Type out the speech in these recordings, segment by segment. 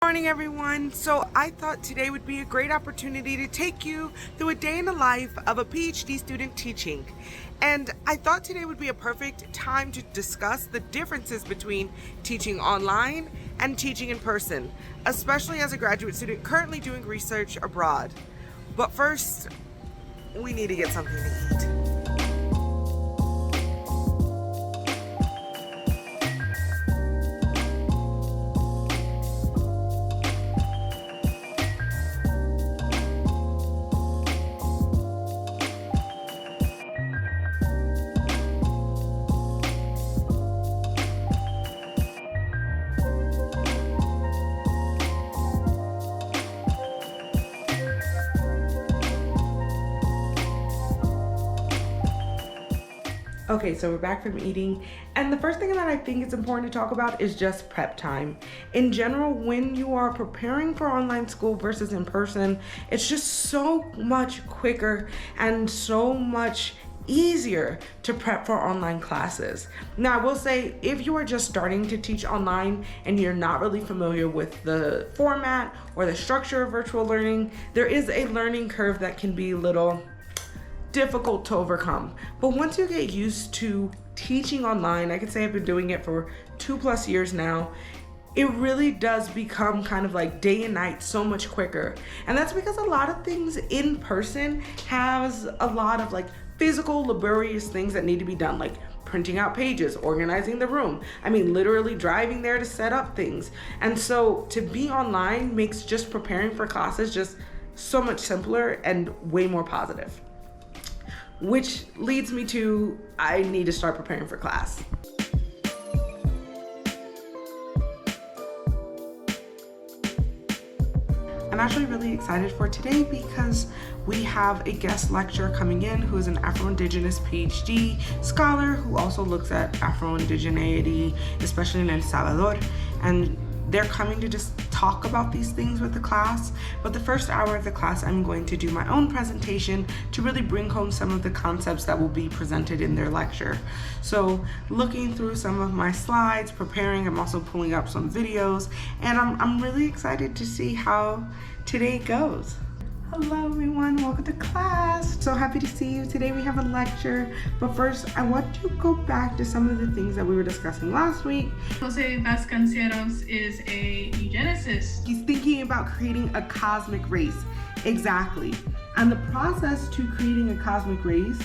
Morning everyone. So I thought today would be a great opportunity to take you through a day in the life of a PhD student teaching. And I thought today would be a perfect time to discuss the differences between teaching online and teaching in person, especially as a graduate student currently doing research abroad. But first, we need to get something to eat. Okay, so we're back from eating, and the first thing that I think it's important to talk about is just prep time. In general, when you are preparing for online school versus in person, it's just so much quicker and so much easier to prep for online classes. Now, I will say, if you are just starting to teach online and you're not really familiar with the format or the structure of virtual learning, there is a learning curve that can be a little difficult to overcome. But once you get used to teaching online, I can say I've been doing it for 2+ years now, it really does become kind of like day and night so much quicker. And that's because a lot of things in person has a lot of like physical laborious things that need to be done, like printing out pages, organizing the room. I mean, literally driving there to set up things. And so to be online makes just preparing for classes just so much simpler and way more positive. Which leads me to, I need to start preparing for class. I'm actually really excited for today because we have a guest lecturer coming in who is an Afro-Indigenous PhD scholar who also looks at Afro-Indigeneity, especially in El Salvador. And they're coming to just talk about these things with the class. But the first hour of the class, I'm going to do my own presentation to really bring home some of the concepts that will be presented in their lecture. So looking through some of my slides, preparing, I'm also pulling up some videos, and I'm really excited to see how today goes. Hello everyone, welcome to class. So happy to see you. Today we have a lecture, but first I want to go back to some of the things that we were discussing last week. Jose Vasconcelos is a eugenicist. He's thinking about creating a cosmic race. Exactly. And the process to creating a cosmic race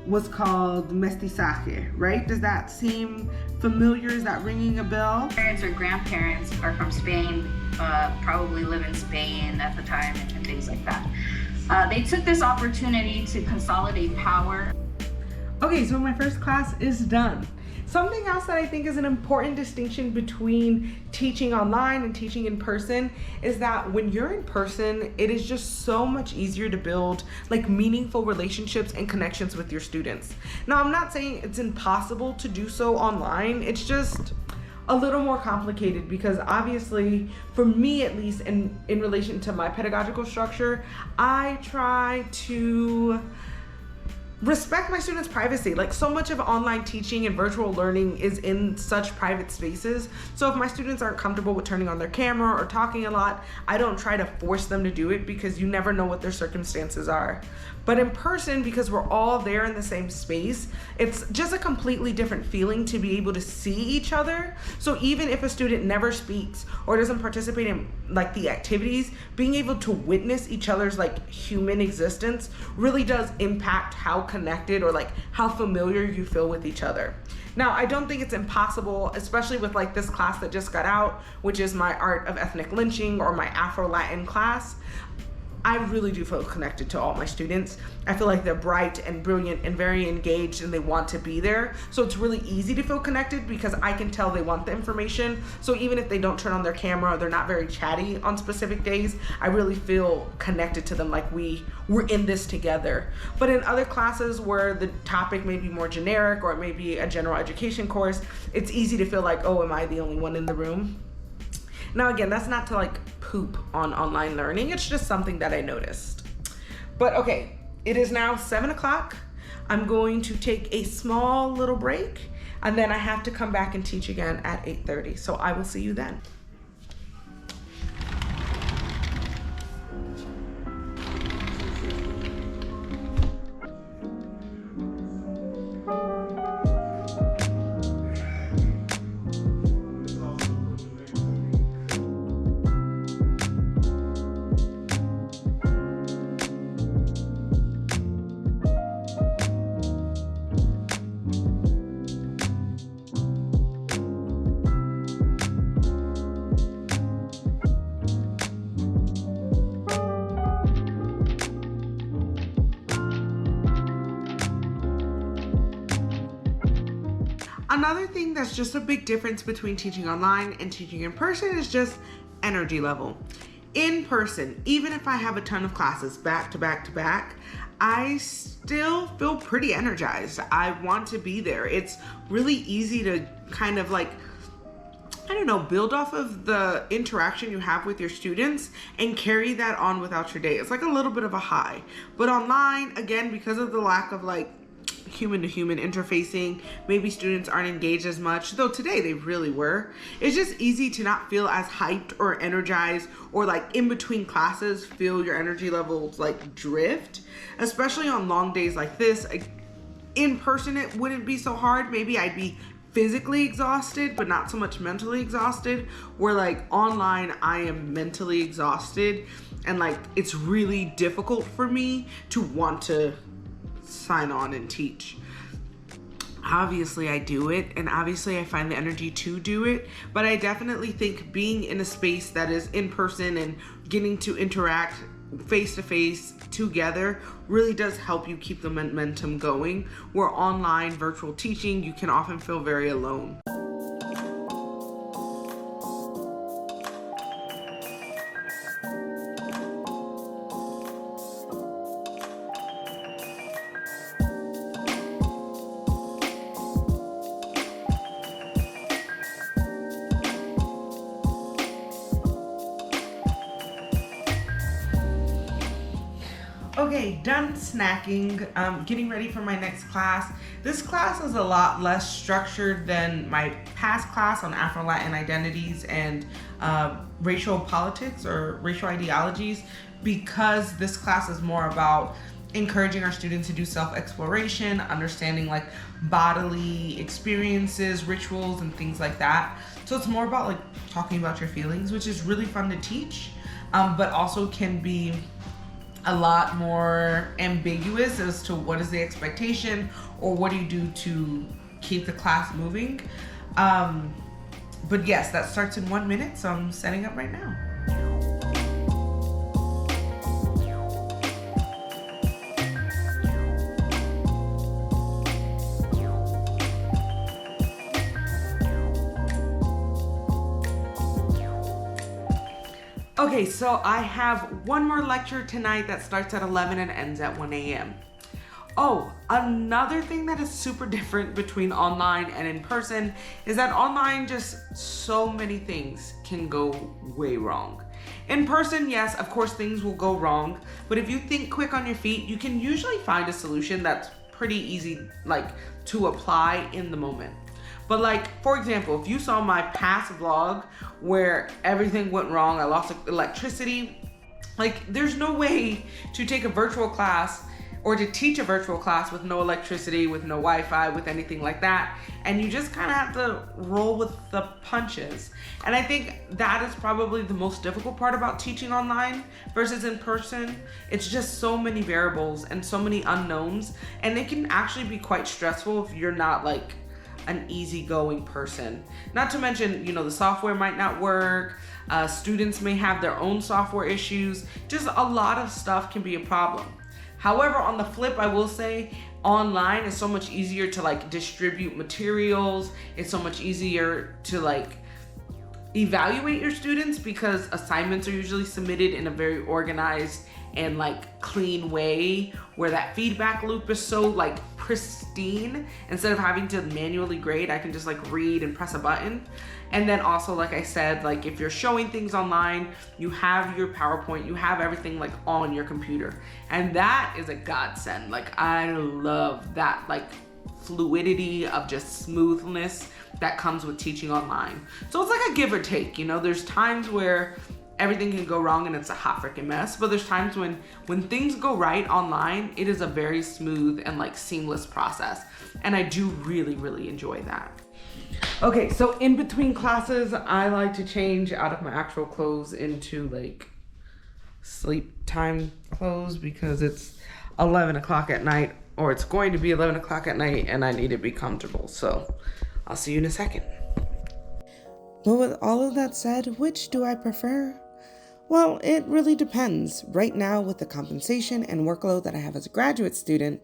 was called mestizaje, right? Does that seem familiar? Is that ringing a bell? Parents or grandparents are from Spain, probably live in Spain at the time and things like that. They took this opportunity to consolidate power. Okay, so my first class is done. Something else that I think is an important distinction between teaching online and teaching in person is that when you're in person, it is just so much easier to build like meaningful relationships and connections with your students. Now, I'm not saying it's impossible to do so online. It's just a little more complicated because obviously, for me at least, in relation to my pedagogical structure, I try to respect my students' privacy. Like, so much of online teaching and virtual learning is in such private spaces. So if my students aren't comfortable with turning on their camera or talking a lot, I don't try to force them to do it because you never know what their circumstances are. But in person, because we're all there in the same space, it's just a completely different feeling to be able to see each other. So even if a student never speaks or doesn't participate in like the activities, being able to witness each other's like human existence really does impact how connected or like how familiar you feel with each other. Now, I don't think it's impossible, especially with like this class that just got out, which is my art of ethnic lynching or my Afro-Latin class. I really do feel connected to all my students. I feel like they're bright and brilliant and very engaged and they want to be there. So it's really easy to feel connected because I can tell they want the information. So even if they don't turn on their camera or they're not very chatty on specific days, I really feel connected to them, like we're in this together. But in other classes where the topic may be more generic or it may be a general education course, it's easy to feel like, oh, am I the only one in the room? Now, again, that's not to like poop on online learning. It's just something that I noticed. But okay, it is now 7 o'clock. I'm going to take a small little break and then I have to come back and teach again at 8:30. So I will see you then. Another thing that's just a big difference between teaching online and teaching in person is just energy level. In person, even if I have a ton of classes back to back to back, I still feel pretty energized. I want to be there. It's really easy to kind of like, I don't know, build off of the interaction you have with your students and carry that on without your day. It's like a little bit of a high. But online, again, because of the lack of like human to human interfacing, maybe students aren't engaged as much, though today they really were. It's just easy to not feel as hyped or energized, or like in between classes feel your energy levels like drift, especially on long days like this. In person it wouldn't be so hard. Maybe I'd be physically exhausted but not so much mentally exhausted, where like online I am mentally exhausted, and like it's really difficult for me to want to sign on and teach. Obviously I do it, and obviously I find the energy to do it, but I definitely think being in a space that is in person and getting to interact face to face together really does help you keep the momentum going, where online virtual teaching you can often feel very alone. Okay, done snacking, getting ready for my next class. This class is a lot less structured than my past class on Afro-Latin identities and racial politics or racial ideologies, because this class is more about encouraging our students to do self-exploration, understanding like bodily experiences, rituals, and things like that. So it's more about like talking about your feelings, which is really fun to teach, but also can be a lot more ambiguous as to what is the expectation or what do you do to keep the class moving. But yes, that starts in 1 minute, so I'm setting up right now. Okay, so I have one more lecture tonight that starts at 11 and ends at 1 a.m. Oh, another thing that is super different between online and in person is that online just so many things can go way wrong. In person, yes, of course things will go wrong, but if you think quick on your feet, you can usually find a solution that's pretty easy like to apply in the moment. But like, for example, if you saw my past vlog where everything went wrong, I lost electricity, like there's no way to take a virtual class or to teach a virtual class with no electricity, with no Wi-Fi, with anything like that. And you just kind of have to roll with the punches. And I think that is probably the most difficult part about teaching online versus in person. It's just so many variables and so many unknowns, and it can actually be quite stressful if you're not like an easygoing person. Not to mention, you know, the software might not work, students may have their own software issues, just a lot of stuff can be a problem. However, on the flip, I will say online is so much easier to like distribute materials. It's so much easier to like evaluate your students because assignments are usually submitted in a very organized and like clean way, where that feedback loop is so like pristine. Instead of having to manually grade, I can just like read and press a button. And then also, like I said, like if you're showing things online, you have your PowerPoint, you have everything like on your computer, and that is a godsend. Like I love that like fluidity of just smoothness that comes with teaching online. So it's like a give or take, you know. There's times where everything can go wrong and it's a hot freaking mess, but there's times when things go right online, it is a very smooth and like seamless process, and I do really enjoy that. Okay, so in between classes, I like to change out of my actual clothes into like sleep time clothes because it's 11 o'clock at night, or it's going to be 11 o'clock at night, and I need to be comfortable. So I'll see you in a second. But with all of that said, which do I prefer? Well, it really depends. Right now, with the compensation and workload that I have as a graduate student,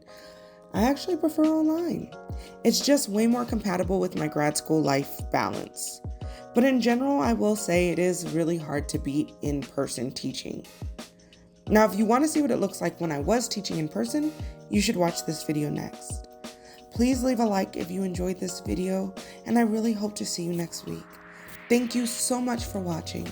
I actually prefer online. It's just way more compatible with my grad school life balance. But in general, I will say it is really hard to beat in-person teaching. Now, if you want to see what it looks like when I was teaching in person, you should watch this video next. Please leave a like if you enjoyed this video, and I really hope to see you next week. Thank you so much for watching.